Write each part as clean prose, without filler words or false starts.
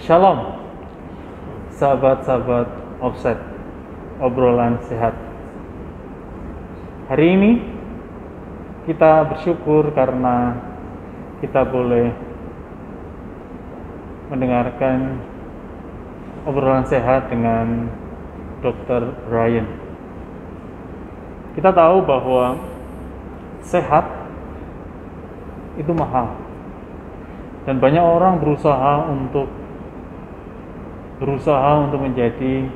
Shalom, sahabat-sahabat Offset, obrolan sehat. Hari ini kita bersyukur karena kita boleh mendengarkan obrolan sehat dengan Dr. Brian. Kita tahu bahwa sehat itu mahal, dan banyak orang berusaha untuk menjadi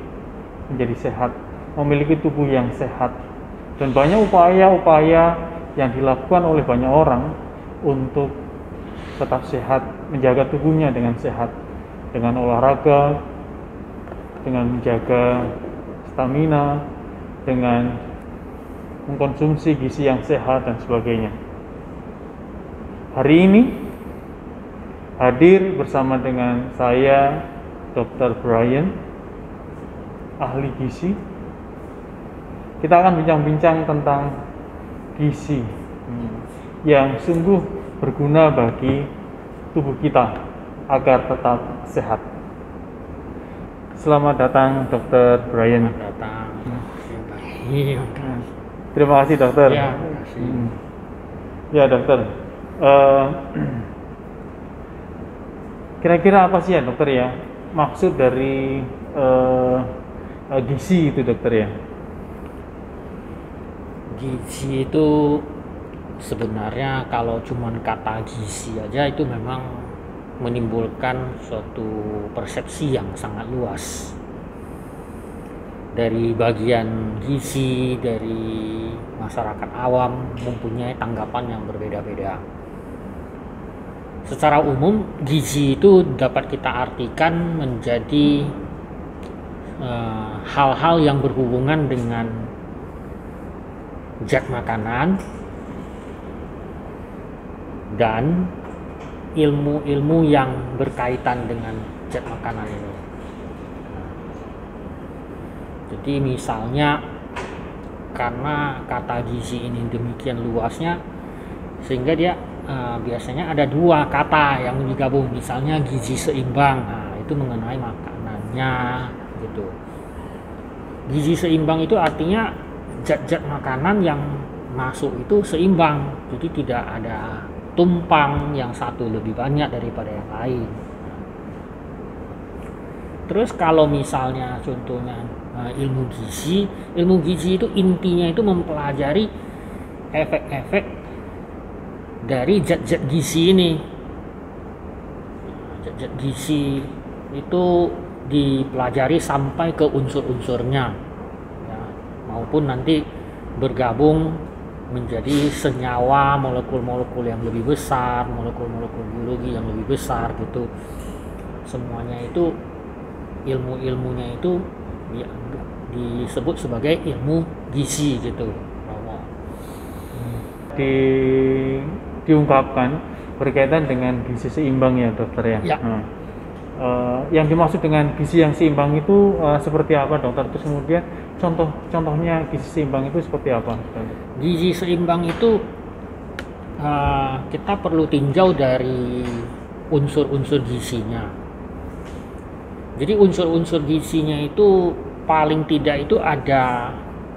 sehat, memiliki tubuh yang sehat, dan banyak upaya-upaya yang dilakukan oleh banyak orang untuk tetap sehat, menjaga tubuhnya dengan sehat, dengan olahraga, dengan menjaga stamina, dengan mengkonsumsi gizi yang sehat dan sebagainya. Hari ini hadir bersama dengan saya Dr. Brian, ahli gizi. Kita akan bincang-bincang tentang gizi yang sungguh berguna bagi tubuh kita agar tetap sehat. Selamat datang Dr. Brian. Selamat datang. Terima kasih dokter. Ya, terima kasih. Ya dokter. Kira-kira apa sih ya dokter ya maksud dari gizi itu dokter ya? Gizi itu sebenarnya kalau cuman kata gizi aja itu memang menimbulkan suatu persepsi yang sangat luas. Dari bagian gizi, dari masyarakat awam mempunyai tanggapan yang berbeda-beda. Secara umum, gizi itu dapat kita artikan menjadi hal-hal yang berhubungan dengan zat makanan dan ilmu-ilmu yang berkaitan dengan zat makanan ini. Jadi misalnya karena kata gizi ini demikian luasnya sehingga dia biasanya ada dua kata yang digabung, misalnya gizi seimbang. Nah, itu mengenai makanannya gitu. Gizi seimbang itu artinya zat-zat makanan yang masuk itu seimbang, jadi tidak ada tumpang yang satu lebih banyak daripada yang lain. Terus kalau misalnya contohnya ilmu gizi itu intinya itu mempelajari efek-efek dari zat-zat gizi ini. Zat-zat gizi itu dipelajari sampai ke unsur-unsurnya ya, maupun nanti bergabung menjadi senyawa, molekul-molekul yang lebih besar, molekul-molekul biologi yang lebih besar gitu. Semuanya itu ilmu-ilmunya itu disebut sebagai ilmu gizi gitu. Diungkapkan berkaitan dengan gizi seimbang ya dokter ya. Ya. Yang dimaksud dengan gizi yang seimbang itu seperti apa dokter? Terus kemudian contohnya gizi seimbang itu seperti apa? Gizi seimbang itu kita perlu tinjau dari unsur-unsur gizinya. Jadi unsur-unsur gizinya itu paling tidak itu ada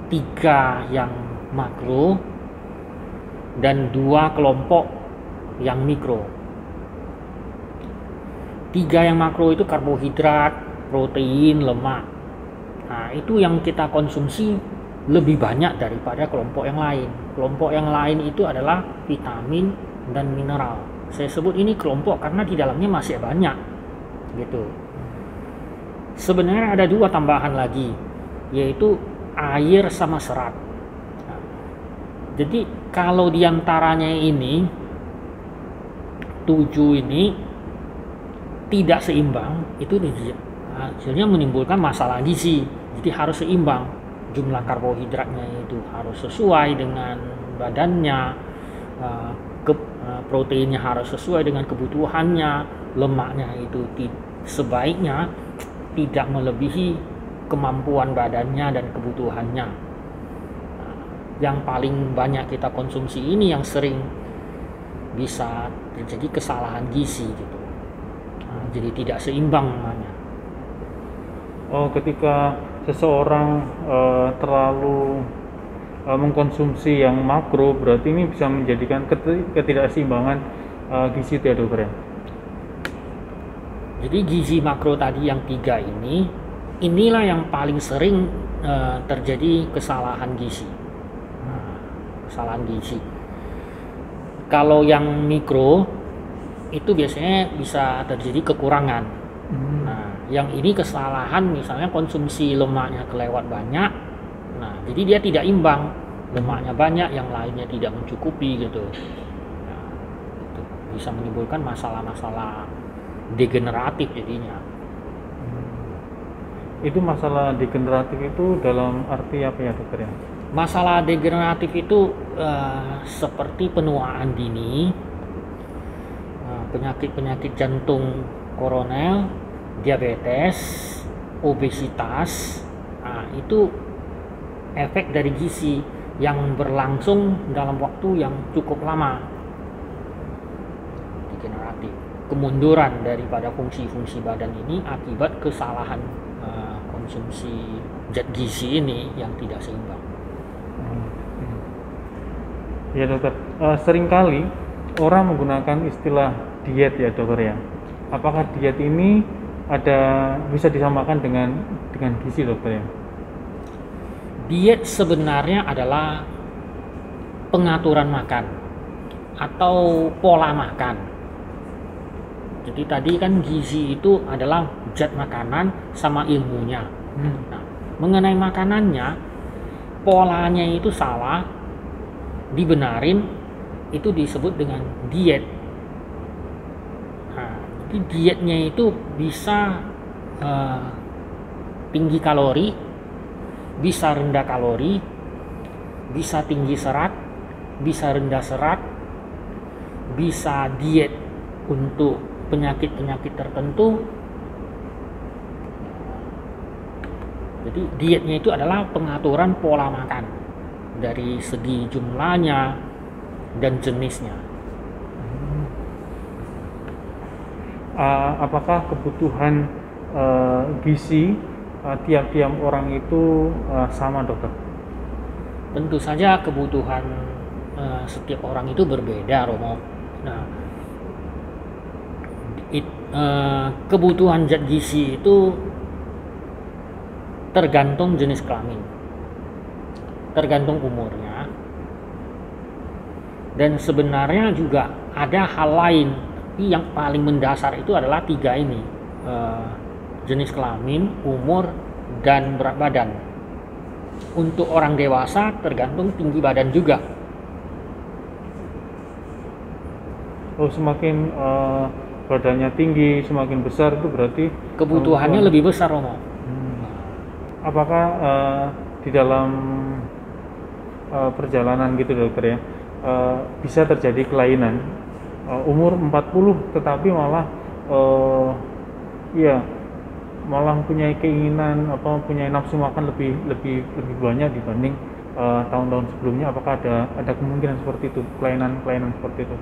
3 yang makro dan 2 kelompok yang mikro. 3 yang makro itu karbohidrat, protein, lemak. Nah, itu yang kita konsumsi lebih banyak daripada kelompok yang lain. Kelompok yang lain itu adalah vitamin dan mineral. Saya sebut ini kelompok karena di dalamnya masih banyak gitu. Sebenarnya ada 2 tambahan lagi, yaitu air sama serat. Jadi kalau diantaranya ini 7 ini tidak seimbang, itu hasilnya menimbulkan masalah gizi. Jadi harus seimbang, jumlah karbohidratnya itu harus sesuai dengan badannya, proteinnya harus sesuai dengan kebutuhannya, lemaknya itu sebaiknya tidak melebihi kemampuan badannya dan kebutuhannya. Yang paling banyak kita konsumsi ini yang sering bisa terjadi kesalahan gizi gitu. Jadi tidak seimbang namanya. Oh, ketika seseorang terlalu mengkonsumsi yang makro, berarti ini bisa menjadikan ketidakseimbangan gizi itu ya dokter ya? Jadi gizi makro tadi yang 3 inilah yang paling sering terjadi kesalahan gizi. Kesalahan gizi. Kalau yang mikro itu biasanya bisa terjadi kekurangan. Nah, yang ini kesalahan misalnya konsumsi lemaknya kelewat banyak. Nah, jadi dia tidak imbang, lemaknya banyak, yang lainnya tidak mencukupi gitu. Nah, itu bisa menimbulkan masalah-masalah degeneratif jadinya. Itu masalah degeneratif itu dalam arti apa ya dokter ya? Masalah degeneratif itu seperti penuaan dini, penyakit-penyakit jantung koroner, diabetes, obesitas. Nah, itu efek dari gizi yang berlangsung dalam waktu yang cukup lama. Degeneratif, kemunduran daripada fungsi-fungsi badan ini akibat kesalahan konsumsi zat gizi ini yang tidak seimbang. Ya dokter, seringkali orang menggunakan istilah diet ya dokter ya. Apakah diet ini bisa disamakan dengan gizi dokter ya? Diet sebenarnya adalah pengaturan makan atau pola makan. Jadi tadi kan gizi itu adalah zat makanan sama ilmunya. Nah, mengenai makanannya, polanya itu salah, dibenarin, itu disebut dengan diet. Nah, jadi dietnya itu bisa tinggi kalori, bisa rendah kalori, bisa tinggi serat, bisa rendah serat, bisa diet untuk penyakit-penyakit tertentu. Jadi dietnya itu adalah pengaturan pola makan dari segi jumlahnya dan jenisnya. Apakah kebutuhan gizi tiap-tiap orang itu sama dokter? Tentu saja kebutuhan setiap orang itu berbeda, Romo. Nah, kebutuhan zat gizi itu tergantung jenis kelamin, tergantung umurnya, dan sebenarnya juga ada hal lain, tapi yang paling mendasar itu adalah 3 ini, jenis kelamin, umur, dan berat badan. Untuk orang dewasa tergantung tinggi badan juga. Oh, semakin badannya tinggi, semakin besar itu berarti kebutuhannya lebih besar, Romo. Apakah di dalam perjalanan gitu dokter ya, bisa terjadi kelainan umur 40 tetapi malah malah punya keinginan punya nafsu makan lebih banyak dibanding tahun-tahun sebelumnya? Apakah ada kemungkinan seperti itu, kelainan seperti itu?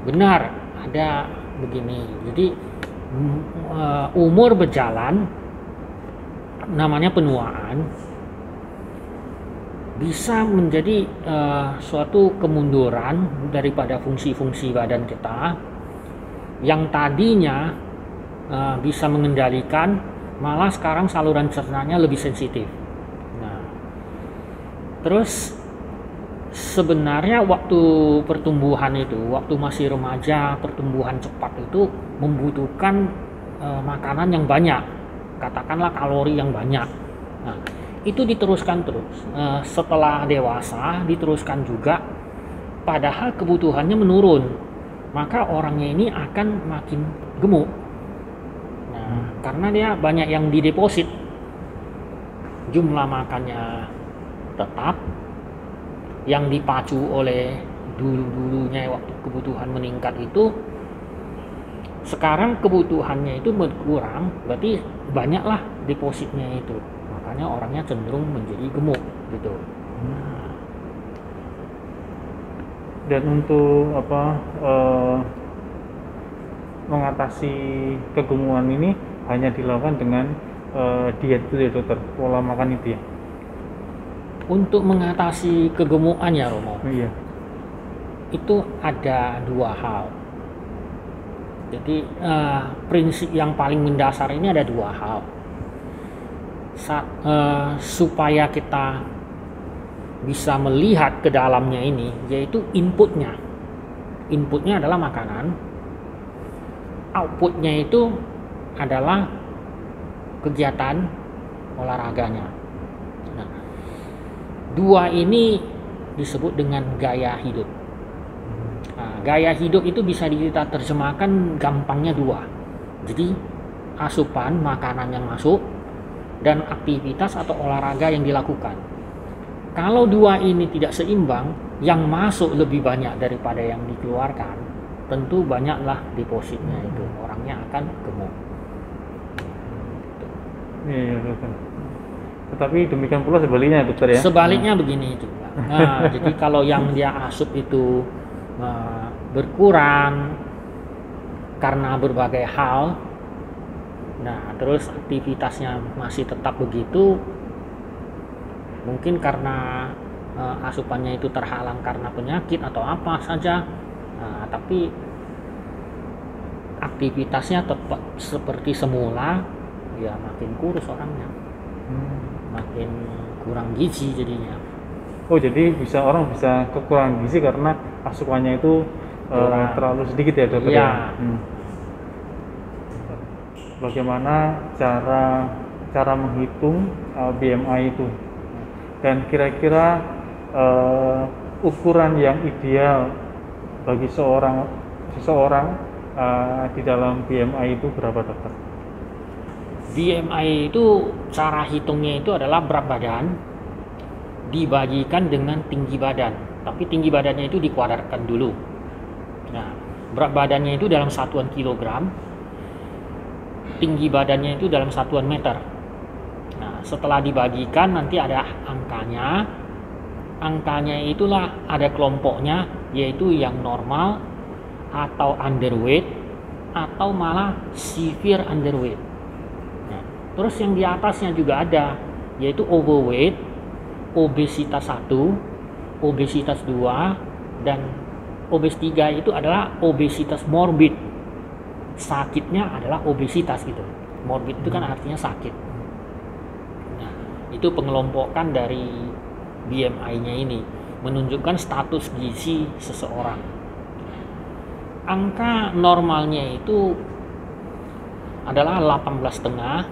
Benar, ada begini. Jadi umur berjalan, namanya penuaan, bisa menjadi suatu kemunduran daripada fungsi-fungsi badan kita yang tadinya bisa mengendalikan, malah sekarang saluran cernanya lebih sensitif. Nah, terus sebenarnya waktu pertumbuhan itu, waktu masih remaja, pertumbuhan cepat itu membutuhkan makanan yang banyak, katakanlah kalori yang banyak. Nah, itu diteruskan terus. Setelah dewasa diteruskan juga, padahal kebutuhannya menurun, maka orangnya ini akan makin gemuk. Nah, karena dia banyak yang dideposit, jumlah makannya tetap, yang dipacu oleh dulunya waktu kebutuhan meningkat itu, sekarang kebutuhannya itu berkurang, berarti banyaklah depositnya itu, makanya orangnya cenderung menjadi gemuk gitu. Dan untuk mengatasi kegemukan ini hanya dilakukan dengan diet itu ya dokter, pola makan itu ya? Untuk mengatasi kegemukan ya Romo, Iya. itu ada dua hal. Jadi prinsip yang paling mendasar ini ada dua hal. Supaya kita bisa melihat ke dalamnya ini, yaitu inputnya. Inputnya adalah makanan, outputnya itu adalah kegiatan olahraganya. Nah, dua ini disebut dengan gaya hidup. Nah, gaya hidup itu bisa kita terjemahkan gampangnya dua. Jadi asupan makanan yang masuk dan aktivitas atau olahraga yang dilakukan. Kalau dua ini tidak seimbang, yang masuk lebih banyak daripada yang dikeluarkan, tentu banyaklah depositnya itu, orangnya akan gemuk. Iya dokter. Tetapi demikian pula sebaliknya dokter ya? Sebaliknya begini juga. Nah, jadi kalau yang dia asup itu berkurang karena berbagai hal, nah terus aktivitasnya masih tetap begitu, mungkin karena asupannya itu terhalang karena penyakit atau apa saja, nah, tapi aktivitasnya tetap seperti semula, ya makin kurus orangnya, makin kurang gizi jadinya. Oh, jadi orang bisa kekurangan gizi karena asupannya itu terlalu sedikit ya dokter ya? Bagaimana cara menghitung BMI itu, dan kira-kira ukuran yang ideal bagi seseorang di dalam BMI itu berapa dokter? BMI itu cara hitungnya itu adalah berat badan dibagikan dengan tinggi badan, tapi tinggi badannya itu dikuadratkan dulu. Nah, berat badannya itu dalam satuan kilogram, tinggi badannya itu dalam satuan meter. Nah, setelah dibagikan nanti ada angkanya. Angkanya itulah ada kelompoknya, yaitu yang normal atau underweight atau malah severe underweight. Nah, terus yang di atasnya juga ada, yaitu overweight, obesitas 1, obesitas 2, dan obesitas 3 itu adalah obesitas morbid. Sakitnya adalah obesitas gitu. Morbid itu kan artinya sakit. Nah, itu pengelompokan dari BMI-nya ini menunjukkan status gizi seseorang. Angka normalnya itu adalah 18,5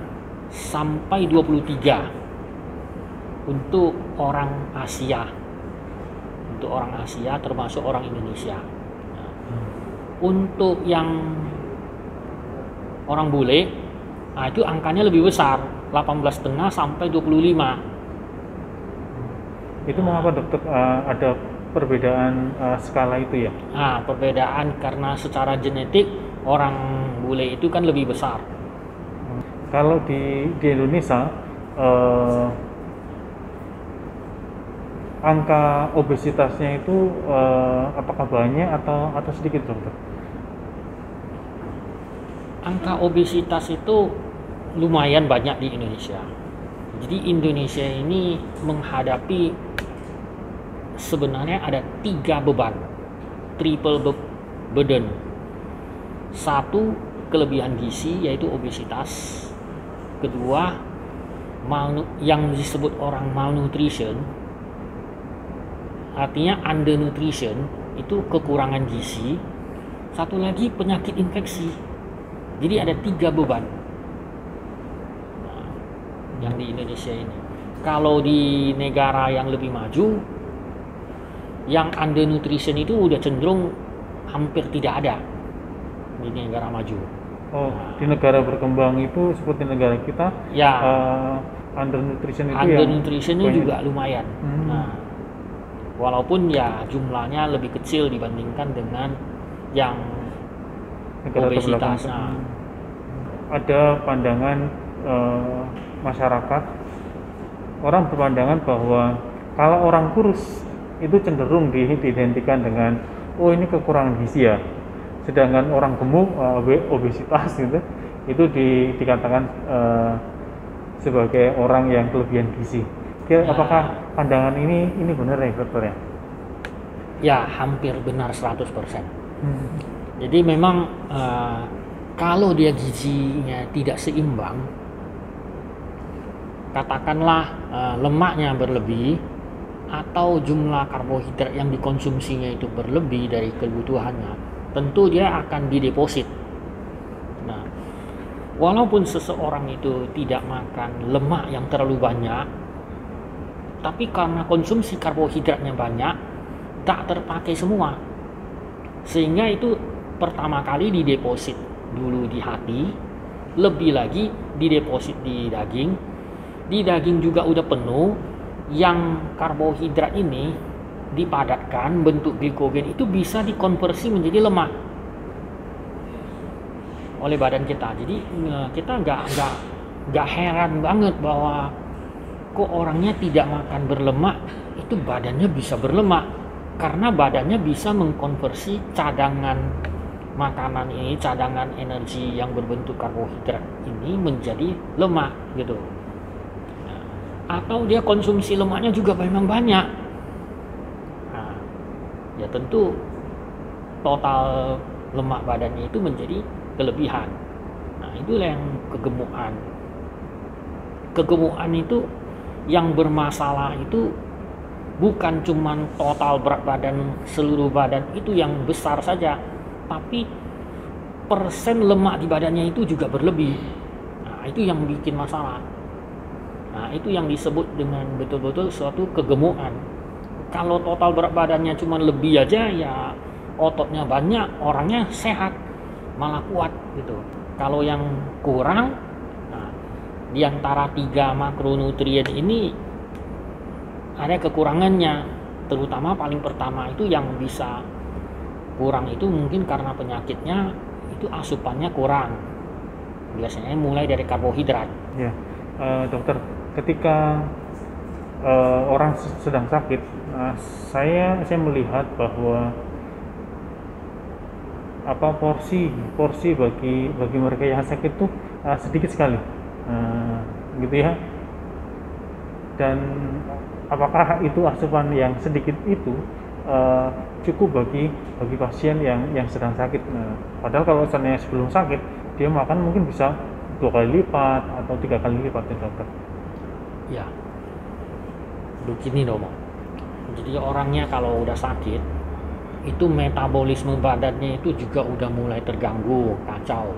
sampai 23 untuk orang Asia. Untuk orang Asia termasuk orang Indonesia. Nah, untuk yang orang bule, nah itu angkanya lebih besar, 18,5 sampai 25. Itu mengapa dokter ada perbedaan skala itu ya? Nah, perbedaan karena secara genetik orang bule itu kan lebih besar. Kalau di Indonesia angka obesitasnya itu apakah banyak atau sedikit dokter? Angka obesitas itu lumayan banyak di Indonesia. Jadi Indonesia ini menghadapi sebenarnya ada 3 beban, triple burden. 1, kelebihan gizi yaitu obesitas. Kedua, yang disebut orang malnutrition, artinya undernutrition, itu kekurangan gizi. Satu lagi penyakit infeksi. Jadi ada 3 beban yang di Indonesia ini. Kalau di negara yang lebih maju, yang undernutrition itu udah cenderung hampir tidak ada di negara maju. Oh, di negara berkembang itu seperti negara kita, ya, undernutrition itu undernutritionnya juga lumayan. Nah, walaupun ya jumlahnya lebih kecil dibandingkan dengan yang negara obesitas. Ada pandangan masyarakat, orang berpandangan bahwa kalau orang kurus itu cenderung diidentikan dengan, oh ini kekurangan gizi ya. sedangkan orang gemuk obesitas gitu itu dikatakan sebagai orang yang kelebihan gizi. Apakah pandangan ini benar ya dokter ya? Ya, hampir benar 100%. Jadi memang kalau dia gizinya tidak seimbang, katakanlah lemaknya berlebih atau jumlah karbohidrat yang dikonsumsinya itu berlebih dari kebutuhannya, tentu dia akan dideposit. Nah, walaupun seseorang itu tidak makan lemak yang terlalu banyak, tapi karena konsumsi karbohidratnya banyak, tak terpakai semua, sehingga itu pertama kali dideposit dulu di hati, lebih lagi dideposit di daging juga udah penuh, yang karbohidrat ini dipadatkan bentuk glikogen itu bisa dikonversi menjadi lemak oleh badan kita. Jadi kita nggak heran banget bahwa kok orangnya tidak makan berlemak itu badannya bisa berlemak, karena badannya bisa mengkonversi cadangan makanan ini, cadangan energi yang berbentuk karbohidrat ini menjadi lemak gitu. Atau dia konsumsi lemaknya juga memang banyak. Nah, ya tentu total lemak badannya itu menjadi kelebihan. Nah, itulah yang kegemukan. Kegemukan itu yang bermasalah itu bukan cuman total berat badan, seluruh badan itu yang besar saja, tapi persen lemak di badannya itu juga berlebih. Nah, itu yang bikin masalah. Nah, itu yang disebut dengan betul-betul suatu kegemukan. Kalau total berat badannya cuma lebih aja, ya ototnya banyak, orangnya sehat, malah kuat gitu. Kalau yang kurang, nah, di antara 3 makronutrien ini ada kekurangannya. Terutama paling pertama itu yang bisa kurang itu mungkin karena penyakitnya itu asupannya kurang. Biasanya mulai dari karbohidrat. Ya, dokter, ketika orang sedang sakit, saya melihat bahwa porsi bagi mereka yang sakit itu sedikit sekali, gitu ya. Dan apakah itu asupan yang sedikit itu cukup bagi pasien yang sedang sakit? Padahal kalau misalnya sebelum sakit dia makan mungkin bisa 2 kali lipat atau 3 kali lipat ya dokter. Ya, begini Domo. Jadi orangnya kalau udah sakit, itu metabolisme badannya itu juga udah mulai terganggu, kacau.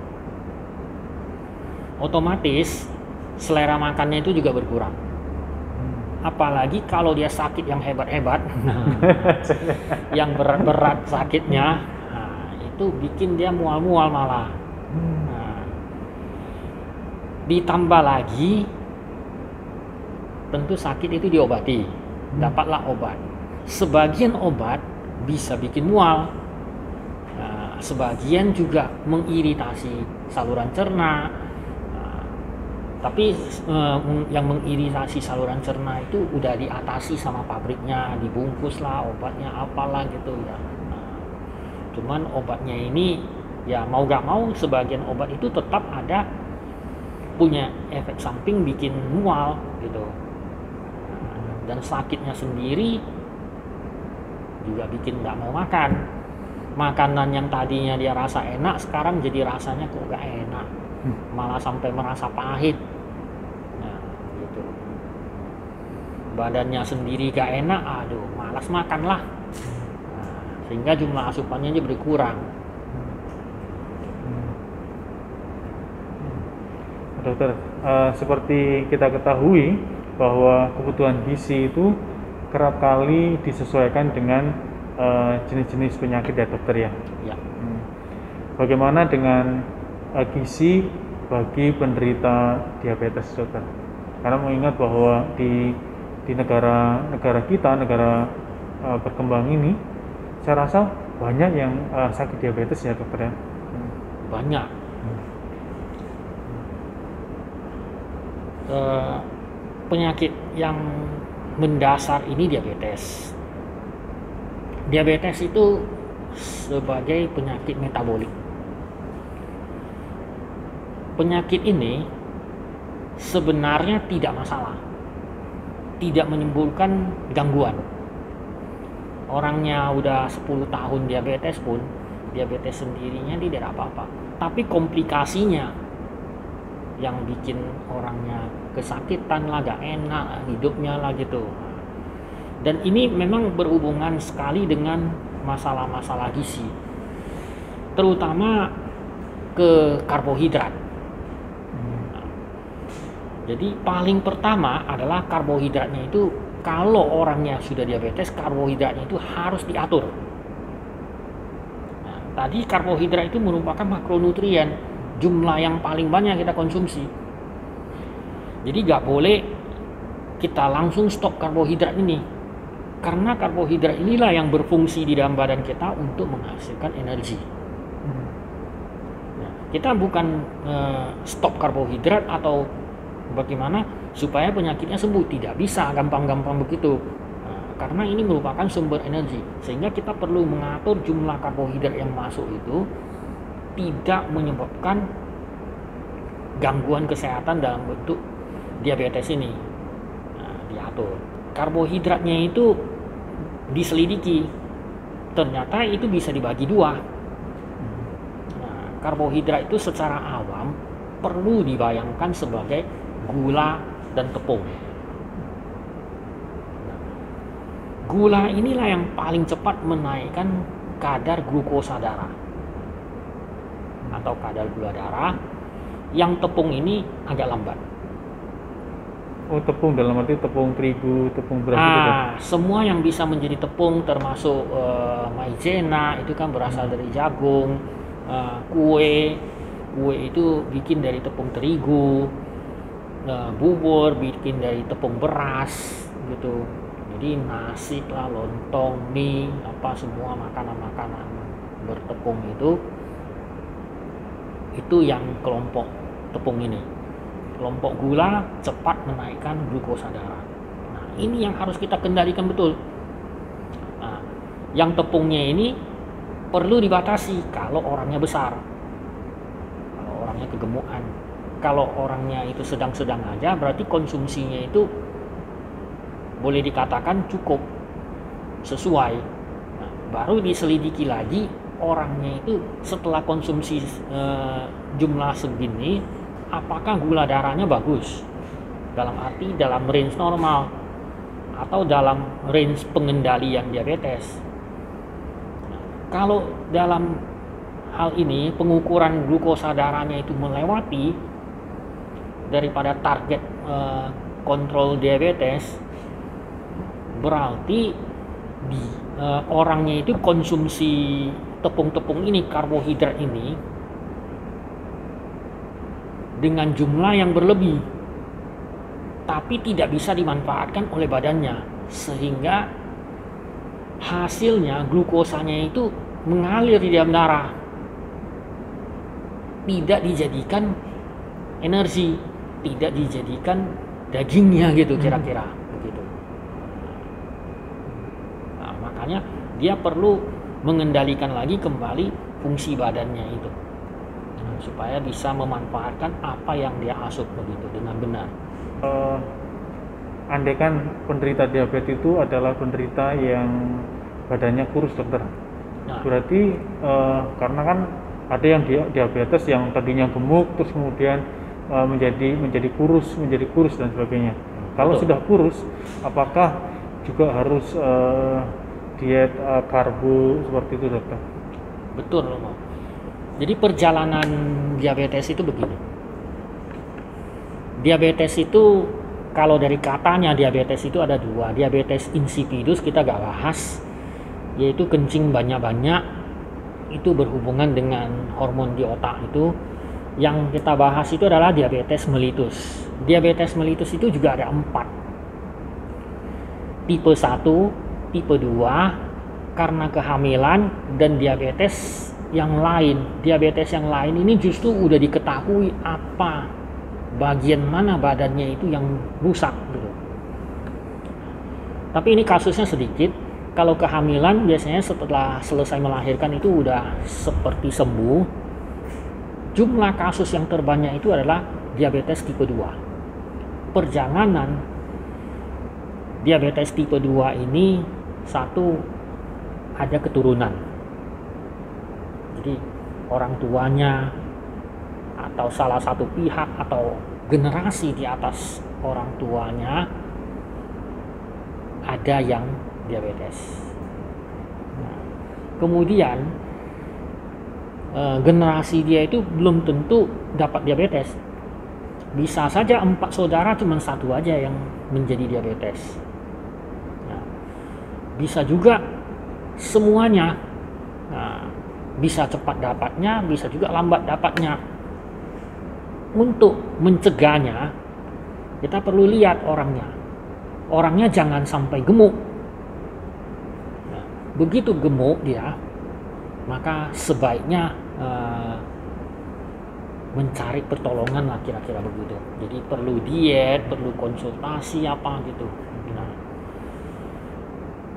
Otomatis selera makannya itu juga berkurang. Apalagi kalau dia sakit yang hebat-hebat, yang berat-berat sakitnya, nah, itu bikin dia mual-mual malah. Nah, ditambah lagi tentu sakit itu diobati, dapatlah obat. Sebagian obat bisa bikin mual, nah, sebagian juga mengiritasi saluran cerna. Nah, tapi yang mengiritasi saluran cerna itu udah diatasi sama pabriknya, dibungkuslah obatnya apalah gitu ya. Nah, cuman obatnya ini ya mau gak mau sebagian obat itu tetap ada punya efek samping bikin mual gitu. Dan sakitnya sendiri juga bikin nggak mau makan. Makanan yang tadinya dia rasa enak sekarang jadi rasanya kok nggak enak, malah sampai merasa pahit. Nah, gitu. Badannya sendiri gak enak, aduh malas makan lah. Nah, sehingga jumlah asupannya jadi berkurang. Dokter, seperti kita ketahui bahwa kebutuhan gizi itu kerap kali disesuaikan dengan jenis-jenis penyakit ya dokter ya. Ya. Bagaimana dengan gizi bagi penderita diabetes dokter? Karena mengingat bahwa di negara kita, negara berkembang ini, saya rasa banyak yang sakit diabetes ya dokter ya. Banyak. Penyakit yang mendasar ini diabetes. Diabetes itu sebagai penyakit metabolik. Penyakit ini sebenarnya tidak masalah, tidak menimbulkan gangguan. Orangnya udah 10 tahun diabetes pun, diabetes sendirinya tidak ada apa-apa. Tapi komplikasinya yang bikin orangnya kesakitan lah, gak enak hidupnya lah gitu. Dan ini memang berhubungan sekali dengan masalah-masalah gizi, terutama ke karbohidrat. Jadi paling pertama adalah karbohidratnya itu, kalau orangnya sudah diabetes, karbohidratnya itu harus diatur. Nah, tadi karbohidrat itu merupakan makronutrien, jumlah yang paling banyak kita konsumsi. Jadi gak boleh kita langsung stop karbohidrat ini, karena karbohidrat inilah yang berfungsi di dalam badan kita untuk menghasilkan energi. Nah, kita bukan stop karbohidrat atau bagaimana supaya penyakitnya sembuh, tidak bisa gampang-gampang begitu. Nah, karena ini merupakan sumber energi, sehingga kita perlu mengatur jumlah karbohidrat yang masuk itu tidak menyebabkan gangguan kesehatan dalam bentuk diabetes ini. Nah, diatur karbohidratnya itu, diselidiki, ternyata itu bisa dibagi dua. Nah, karbohidrat itu secara awam perlu dibayangkan sebagai gula dan tepung. Gula inilah yang paling cepat menaikkan kadar glukosa darah atau kadar gula darah. Yang tepung ini agak lambat. Oh, tepung dalam arti tepung terigu, tepung beras itu kan? Semua yang bisa menjadi tepung termasuk maizena itu kan berasal dari jagung. Kue itu bikin dari tepung terigu. Bubur bikin dari tepung beras gitu. Jadi nasi lah, lontong, mie, apa semua makanan-makanan bertepung itu yang kelompok tepung ini. Kelompok gula cepat menaikkan glukosa darah. Nah, ini yang harus kita kendalikan betul. Nah, yang tepungnya ini perlu dibatasi kalau orangnya besar, kalau orangnya kegemukan. Kalau orangnya itu sedang-sedang aja, berarti konsumsinya itu boleh dikatakan cukup sesuai. Nah, baru diselidiki lagi orangnya itu setelah konsumsi jumlah segini, apakah gula darahnya bagus, dalam arti dalam range normal atau dalam range pengendalian diabetes. Nah, kalau dalam hal ini pengukuran glukosa darahnya itu melewati daripada target kontrol diabetes, berarti orangnya itu konsumsi tepung-tepung ini, karbohidrat ini dengan jumlah yang berlebih, tapi tidak bisa dimanfaatkan oleh badannya, sehingga hasilnya glukosanya itu mengalir di dalam darah, tidak dijadikan energi, tidak dijadikan dagingnya gitu kira-kira begitu. Nah, makanya dia perlu mengendalikan lagi kembali fungsi badannya itu, supaya bisa memanfaatkan apa yang dia asup begitu dengan benar. Andai kan penderita diabetes itu adalah penderita yang badannya kurus, dokter. Nah, berarti karena kan ada yang diabetes yang tadinya gemuk terus kemudian menjadi kurus dan sebagainya. Kalau sudah kurus, apakah juga harus diet karbo seperti itu, dokter? Betul, Romo. Jadi perjalanan diabetes itu begini. Diabetes itu, kalau dari katanya diabetes itu ada dua. Diabetes insipidus kita gak bahas, yaitu kencing banyak-banyak, itu berhubungan dengan hormon di otak itu. Yang kita bahas itu adalah diabetes mellitus. Diabetes mellitus itu juga ada 4. Tipe 1, tipe 2, karena kehamilan, dan diabetes yang lain. Diabetes yang lain ini justru udah diketahui apa, bagian mana badannya itu yang rusak gitu. Tapi ini kasusnya sedikit. kalau kehamilan biasanya setelah selesai melahirkan itu udah seperti sembuh. Jumlah kasus yang terbanyak itu adalah diabetes tipe 2. Perjalanan diabetes tipe 2 ini satu, ada keturunan. Jadi orang tuanya atau salah satu pihak atau generasi di atas orang tuanya ada yang diabetes. Nah, kemudian generasi dia itu belum tentu dapat diabetes. Bisa saja 4 saudara cuma 1 aja yang menjadi diabetes. Nah, bisa juga semuanya. Nah, bisa cepat dapatnya, bisa juga lambat dapatnya. Untuk mencegahnya, kita perlu lihat orangnya. Orangnya jangan sampai gemuk. Nah, begitu gemuk dia, maka sebaiknya mencari pertolongan lah, kira-kira begitu. Jadi perlu diet, perlu konsultasi apa gitu. Nah,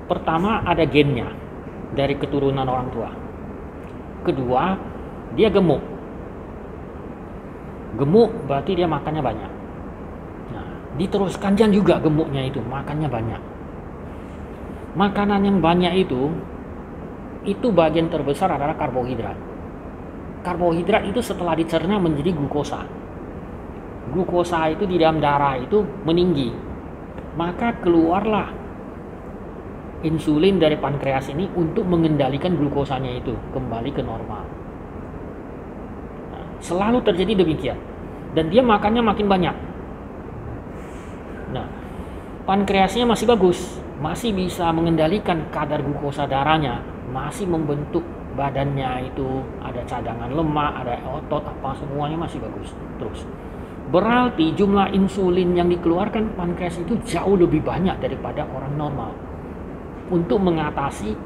pertama ada gennya dari keturunan orang tua. Kedua, dia gemuk. Gemuk berarti dia makannya banyak. Nah, diteruskan juga gemuknya itu, makannya banyak. Makanan yang banyak itu bagian terbesar adalah karbohidrat. Karbohidrat itu setelah dicerna menjadi glukosa. Glukosa itu di dalam darah itu meninggi. Maka keluarlah insulin dari pankreas ini untuk mengendalikan glukosanya itu kembali ke normal. Nah, selalu terjadi demikian. Dan dia makannya makin banyak. Nah, pankreasnya masih bagus, masih bisa mengendalikan kadar glukosa darahnya, masih membentuk badannya itu, ada cadangan lemak, ada otot, apa semuanya masih bagus terus. Berarti jumlah insulin yang dikeluarkan pankreas itu jauh lebih banyak daripada orang normal untuk mengatasi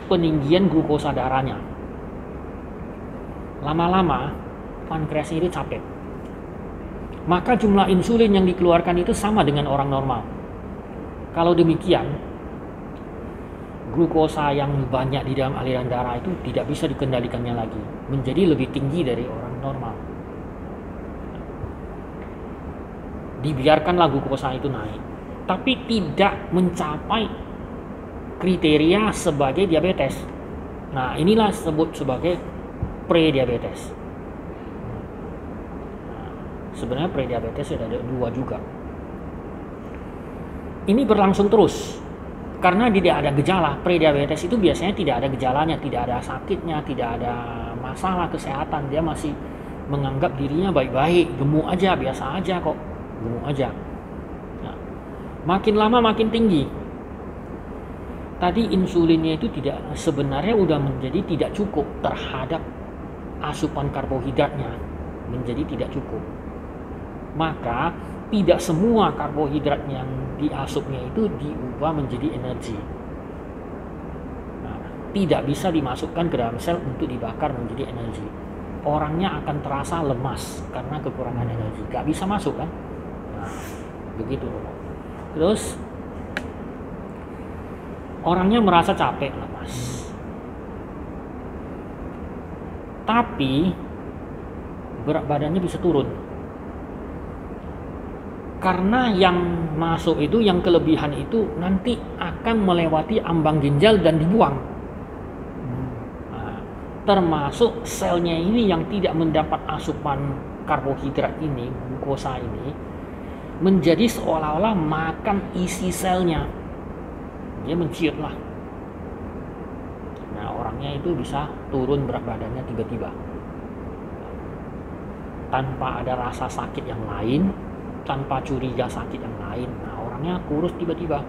peninggian glukosa darahnya. Lama-lama pankreas itu capek. Maka jumlah insulin yang dikeluarkan itu sama dengan orang normal. Kalau demikian, glukosa yang banyak di dalam aliran darah itu tidak bisa dikendalikannya lagi, menjadi lebih tinggi dari orang normal. Dibiarkanlah glukosa itu naik, tapi tidak mencapai kriteria sebagai diabetes. Nah, inilah disebut sebagai prediabetes. Nah, sebenarnya prediabetes ada 2 juga. Ini berlangsung terus. Karena tidak ada gejala. Prediabetes itu biasanya tidak ada gejalanya, tidak ada sakitnya, tidak ada masalah kesehatan. Dia masih menganggap dirinya baik-baik, gemuk aja, biasa aja kok, gemuk aja. Nah, makin lama makin tinggi. Tadi insulinnya itu sebenarnya udah menjadi tidak cukup terhadap asupan karbohidratnya, menjadi tidak cukup. Maka tidak semua karbohidrat yang diasupnya itu diubah menjadi energi. Nah, tidak bisa dimasukkan ke dalam sel untuk dibakar menjadi energi. Orangnya akan terasa lemas karena kekurangan energi. Gak bisa masuk kan? Nah, begitu. Terus orangnya merasa capek, lemas. Tapi berat badannya bisa turun. Karena yang masuk itu, yang kelebihan itu nanti akan melewati ambang ginjal dan dibuang. Nah, termasuk selnya ini yang tidak mendapat asupan karbohidrat ini, glukosa ini, menjadi seolah-olah makan isi selnya. Dia menciut lah. Nah, orangnya itu bisa turun berat badannya tiba-tiba. Tanpa ada rasa sakit yang lain, tanpa curiga sakit yang lain. Nah, orangnya kurus tiba-tiba.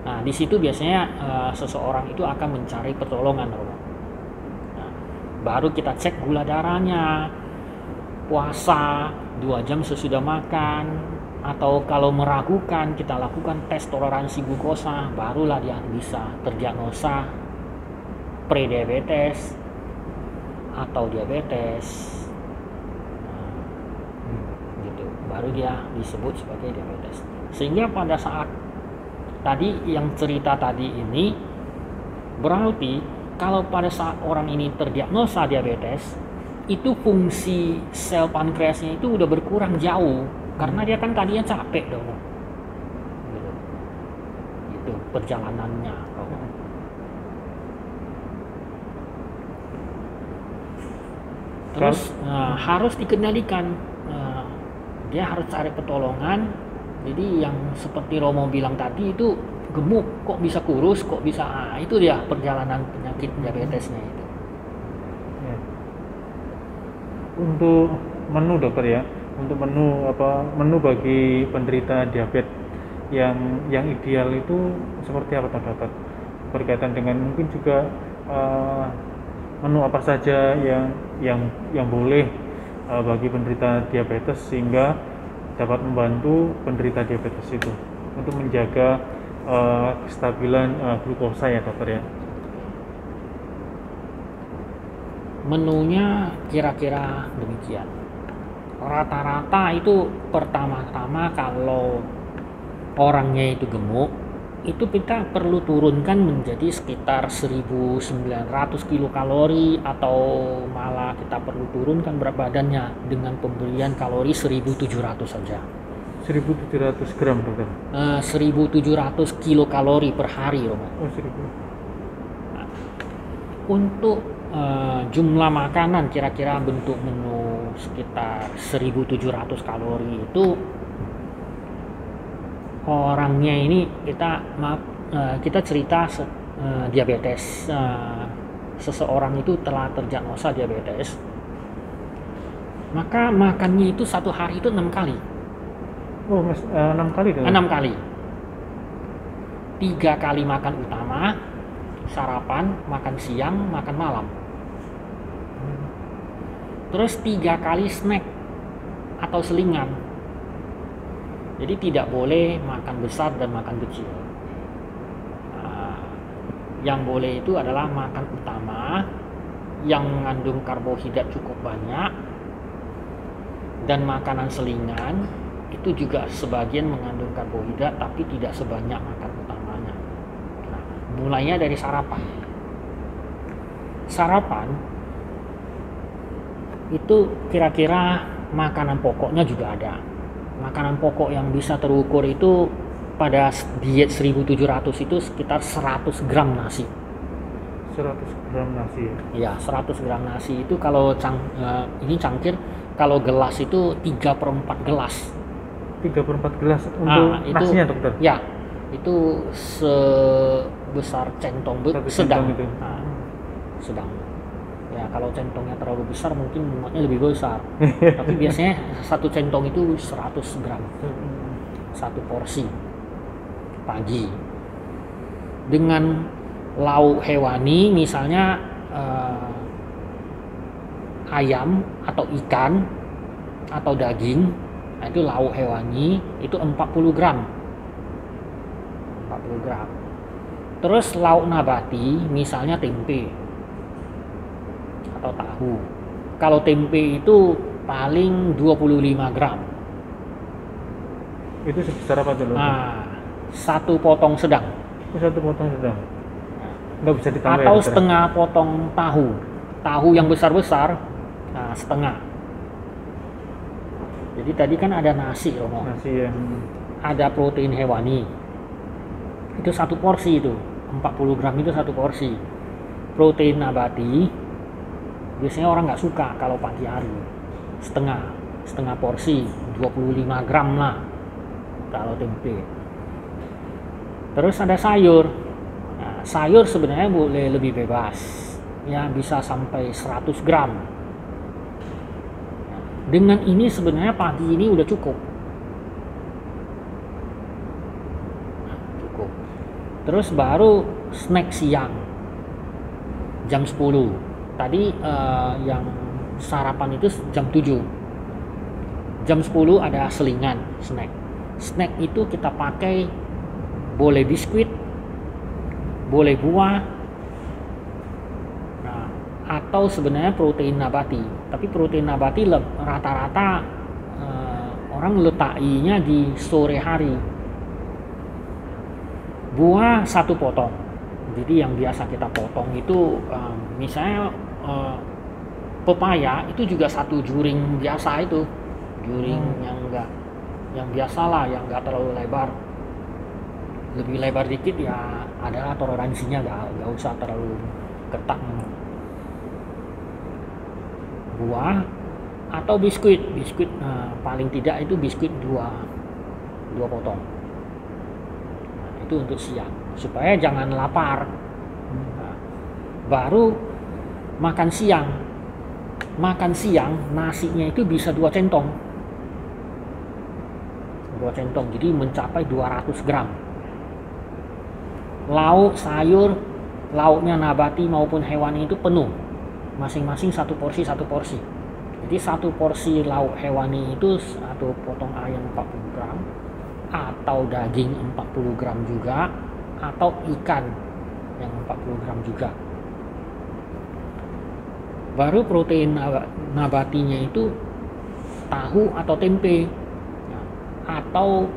Nah, di situ biasanya seseorang itu akan mencari pertolongan. Nah, baru kita cek gula darahnya, puasa 2 jam sesudah makan, atau kalau meragukan kita lakukan tes toleransi glukosa, barulah dia bisa terdiagnosa prediabetes atau diabetes. Baru dia disebut sebagai diabetes. Sehingga pada saat tadi yang cerita tadi ini berarti kalau pada saat orang ini terdiagnosa diabetes, itu fungsi sel pankreasnya itu udah berkurang jauh karena dia kan tadinya capek dong. Gitu. Itu perjalanannya. Terus harus dikendalikan. Dia harus cari pertolongan. Jadi yang seperti Romo bilang tadi itu gemuk, kok bisa kurus, kok bisa itu dia perjalanan penyakit diabetesnya itu. Ya. Untuk menu dokter ya, untuk menu bagi penderita diabetes yang ideal itu seperti apa dokter? Berkaitan dengan mungkin juga menu apa saja yang boleh bagi penderita diabetes sehingga dapat membantu penderita diabetes itu untuk menjaga kestabilan glukosa ya dokter ya. Menunya kira-kira demikian. Rata-rata itu pertama-tama kalau orangnya itu gemuk, itu kita perlu turunkan menjadi sekitar 1900 kilokalori atau malah kita perlu turunkan berat badannya dengan pemberian kalori 1700 saja. 1700 gram dokter? 1700 kilokalori per hari Romo. Oh, 1000. Nah, untuk jumlah makanan kira-kira bentuk menu sekitar 1700 kalori itu orangnya ini kita cerita diabetes, seseorang itu telah terdiagnosa diabetes, maka makannya itu satu hari itu 6 kali. Oh, 6 kali dong? 6 kali. 3 kali makan utama, sarapan, makan siang, makan malam. Terus 3 kali snack atau selingan. Jadi tidak boleh makan besar dan makan kecil. Yang boleh itu adalah makan utama yang mengandung karbohidrat cukup banyak, dan makanan selingan itu juga sebagian mengandung karbohidrat tapi tidak sebanyak makan utamanya. Nah, mulainya dari sarapan. Sarapan itu kira-kira makanan pokoknya juga ada. Makanan pokok yang bisa terukur itu pada diet 1700 itu sekitar 100 gram nasi. 100 gram nasi ya? Ya, 100 gram nasi itu kalau ini cangkir, kalau gelas itu 3/4 gelas. 3/4 gelas untuk nasinya dokter? Ya, itu sebesar centong sedang. Itu. Sedang. Ya, kalau centongnya terlalu besar mungkin muatnya lebih besar. Tapi biasanya satu centong itu 100 gram. Satu porsi pagi. Dengan lauk hewani misalnya ayam atau ikan atau daging. Nah, itu lauk hewani itu 40 gram. 40 gram. Terus lauk nabati misalnya tempe atau tahu. Kalau tempe itu paling 25 gram. Itu sebesar apa dulu? Nah, satu potong sedang. Satu potong sedang. Nggak bisa ditambah. Atau ya, setengah potong tahu. Tahu yang besar-besar, nah setengah. Jadi tadi kan ada nasi, Romo. Nasi ya. Ada protein hewani. Itu satu porsi itu. 40 gram itu satu porsi. Protein nabati biasanya orang nggak suka kalau pagi hari, setengah porsi 25 gram lah kalau tempe. Terus ada sayur. Nah, sayur sebenarnya boleh lebih bebas ya, bisa sampai 100 gram. Nah, dengan ini sebenarnya pagi ini udah cukup. Nah, cukup. Terus baru snack siang jam 10. Tadi yang sarapan itu jam 7. Jam 10 ada selingan snack. Snack itu kita pakai boleh biskuit, boleh buah, nah, atau sebenarnya protein nabati. Tapi protein nabati rata-rata orang letaknya di sore hari. Buah 1 potong. Jadi yang biasa kita potong itu misalnya pepaya itu juga 1 juring biasa itu, juring yang biasa lah, yang enggak terlalu lebar. Lebih lebar dikit ya adalah toleransinya, nggak usah terlalu ketat. Buah atau biskuit paling tidak itu biskuit 2 potong. Nah, itu untuk siang supaya jangan lapar. Nah, baru makan siang nasinya itu bisa 2 centong, jadi mencapai 200 gram. Lauk sayur, lauknya nabati maupun hewani itu penuh, masing-masing 1 porsi. Jadi 1 porsi lauk hewani itu 1 potong ayam 40 gram, atau daging 40 gram juga, atau ikan yang 40 gram juga. Baru protein nabatinya itu tahu atau tempe, atau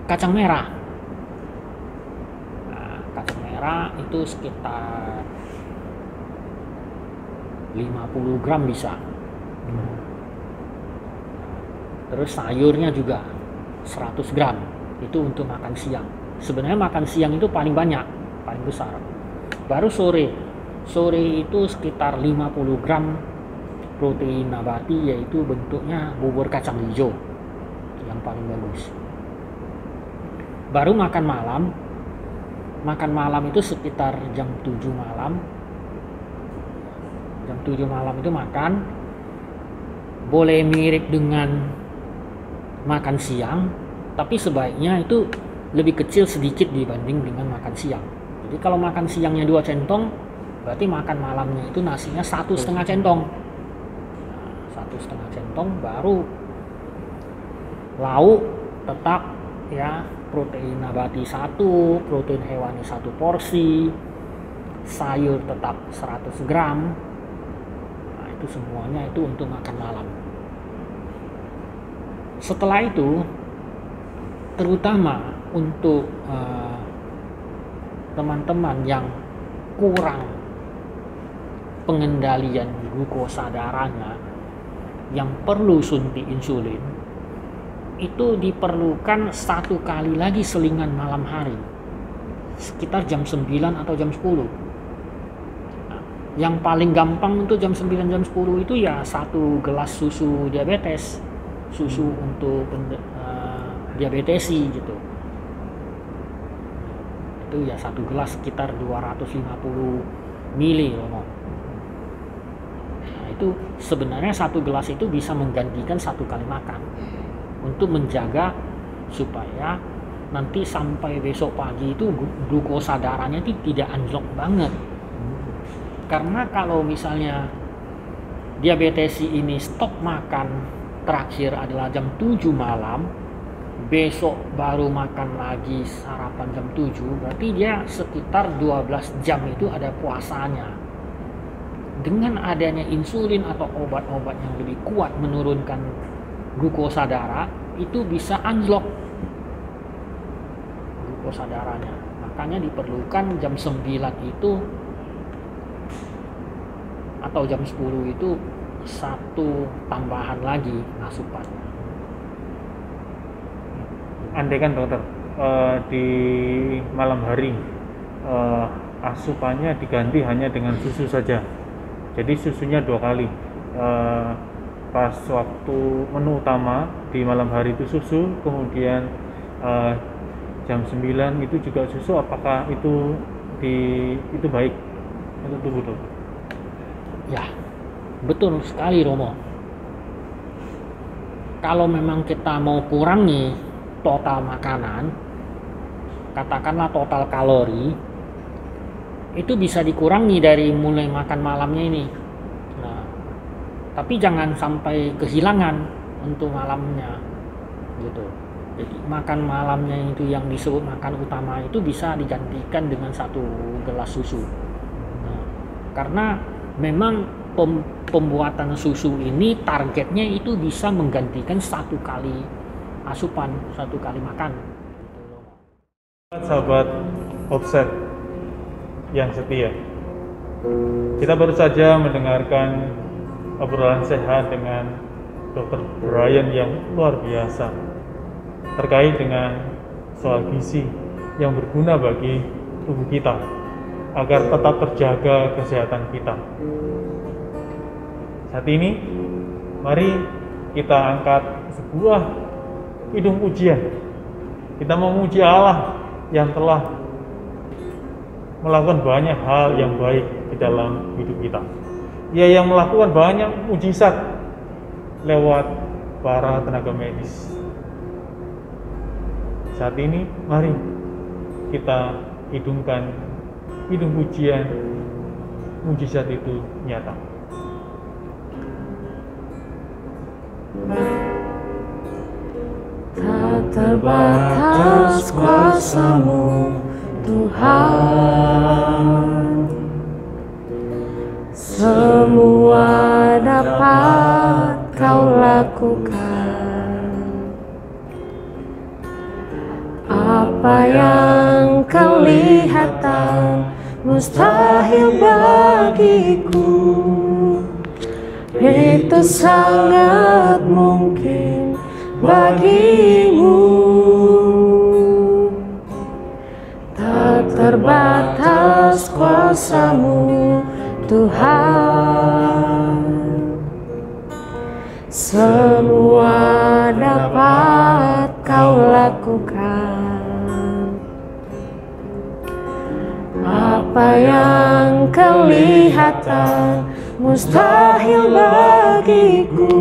kacang merah. Kacang merah itu sekitar 50 gram bisa. Terus sayurnya juga 100 gram. Itu untuk makan siang. Sebenarnya makan siang itu paling banyak, paling besar. Baru sore itu sekitar 50 gram protein nabati, yaitu bentuknya bubur kacang hijau yang paling bagus. Baru makan malam itu sekitar jam 7 malam. Jam 7 malam itu makan, boleh mirip dengan makan siang, tapi sebaiknya itu lebih kecil sedikit dibanding dengan makan siang. Jadi kalau makan siangnya 2 centong, berarti makan malamnya itu nasinya 1,5 centong. 1,5 centong, baru lauk tetap ya, protein nabati 1, protein hewani 1 porsi, sayur tetap 100 gram. Nah, itu semuanya itu untuk makan malam. Setelah itu, terutama untuk teman-teman yang kurang pengendalian glukosa darahnya, yang perlu suntik insulin, itu diperlukan 1 kali lagi selingan malam hari, sekitar jam 9 atau jam 10. Nah, yang paling gampang untuk jam 9 jam 10 itu ya 1 gelas susu diabetes, susu untuk diabetesi gitu. Itu ya 1 gelas sekitar 250 mili loh. Nah, itu sebenarnya 1 gelas itu bisa menggantikan 1 kali makan, untuk menjaga supaya nanti sampai besok pagi itu glukosa darahnya itu tidak anjlok banget. Karena kalau misalnya diabetesi ini stop makan terakhir adalah jam 7 malam, besok baru makan lagi sarapan jam 7, berarti dia sekitar 12 jam itu ada puasanya. Dengan adanya insulin atau obat-obat yang lebih kuat menurunkan glukosa darah, itu bisa anjlok glukosa darahnya. Makanya diperlukan jam 9 itu atau jam 10 itu 1 tambahan lagi asupannya. Andai kan dokter, di malam hari asupannya diganti hanya dengan susu saja, jadi susunya 2 kali, pas waktu menu utama di malam hari itu susu, kemudian jam 9 itu juga susu, apakah itu baik untuk tubuh dokter? Ya, betul sekali Romo. Kalau memang kita mau kurangi total makanan, katakanlah total kalori, itu bisa dikurangi dari mulai makan malamnya ini. Nah, tapi jangan sampai kehilangan untuk malamnya gitu. Jadi makan malamnya itu yang disebut makan utama itu bisa digantikan dengan 1 gelas susu. Nah, karena memang pembuatan susu ini targetnya itu bisa menggantikan 1 kali asupan, 1 kali makan. Sahabat Offset yang setia, kita baru saja mendengarkan obrolan sehat dengan Dr. Brian yang luar biasa terkait dengan soal gizi yang berguna bagi tubuh kita agar tetap terjaga kesehatan kita. Saat ini, mari kita angkat sebuah hidung pujian. Kita memuji Allah yang telah melakukan banyak hal yang baik di dalam hidup kita. Ia yang melakukan banyak mujizat lewat para tenaga medis. Saat ini, mari kita hidungkan hidung pujian, mujizat itu nyata. Tak terbatas kuasa-Mu, Tuhan, semua dapat Kau lakukan. Apa yang Kau lihat tak mustahil bagiku, itu sangat mungkin bagimu. Tak terbatas kuasa-Mu, Tuhan, semua dapat Kau lakukan. Apa yang Kau lihat tak mustahil bagiku,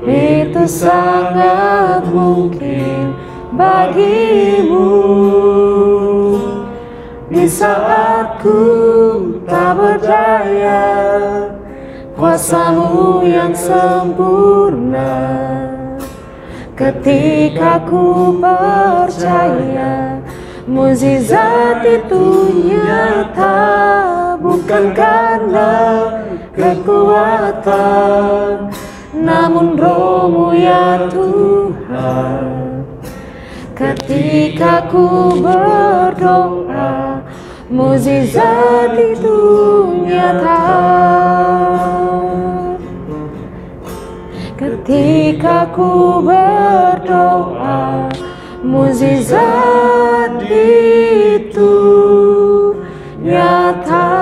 itu sangat mungkin bagimu. Di saat ku tak berdaya, kuasa-Mu yang sempurna. Ketika ku percaya, mukjizat itu nyata, bukan karena kekuatan, namun Roh-Mu ya Tuhan. Ketika ku berdoa, mukjizat itu nyata. Ketika ku berdoa, mukjizat itu nyata.